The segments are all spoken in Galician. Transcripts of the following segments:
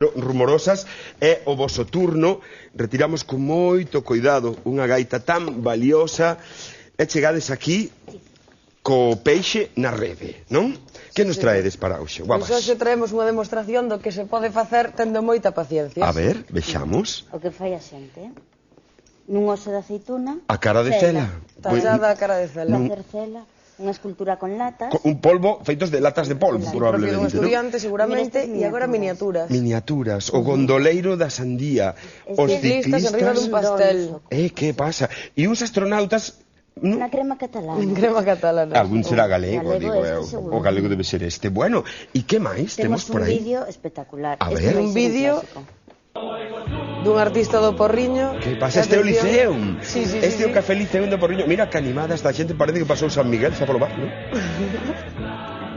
Rumorosas é o voso turno. Retiramos con moito cuidado unha gaita tan valiosa e chegades aquí co peixe na rede, non? Que nos traedes para hoxe? Pois hoxe traemos unha demostración do que se pode facer tendo moita paciencia. A ver, vexamos. O que fai a xente nun oso de aceituna, A cara de cela. Tallada a cara de cela. facer cela, unha escultura con latas. Un polvo feitos de latas de polvo, Propio dun probablemente, non? estudiante seguramente, Mira, estas e agora miniaturas. Miniaturas, o gondoleiro da Sandía, os Ciclistas enriba dun ciclistas... pastel. Que pasa? E uns astronautas... Unha crema catalana. En crema catalana. Algún será galego, digo eu. seguro. O galego debe ser este. Bueno, e que máis temos por un aí? vídeo espectacular. A Este ver. vai Un ser vídeo clásico. dun artista do Porriño. Que pasa? Este é o Liceum. Sí, sí, Este é o sí. Café Liceum do Porriño. Mira que animada esta xente, parece que pasou San Miguel, xa polo bar, non?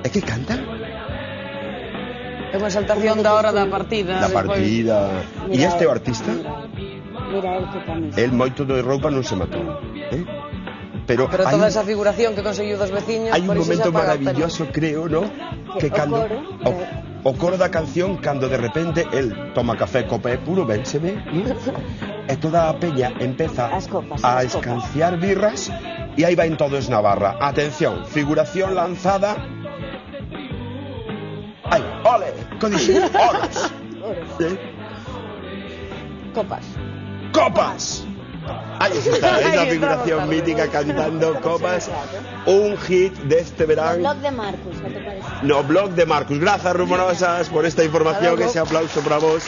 É que cantan? É unha exaltación da hora da partida. Da despois. partida. E Mira este é o el, artista? Mira el que camisa. El moito de roupa non se matou, Pero hai Toda esa figuración que conseguiu dos veciños, hai un por iso momento xa paga a pena. maravilloso, creo, ¿no? Que O cando coro, o coro da canción, cando de repente el toma café, copa e puro, ven, se ve, e toda a peña empeza As copas, a as copas. escanciar birras e aí van todos na barra. Atención, figuración lanzada. Ai, ole, co dixen, oros. Copas. Copas. Ahí está, esa Ahí figuración estamos, mítica cantando Copas, un hit de este No verano. blog de Marcus, ¿qué te parece? No blog de Marcus. Gracias, Rumorosas, por esta información. Hasta luego. Ese aplauso para vos.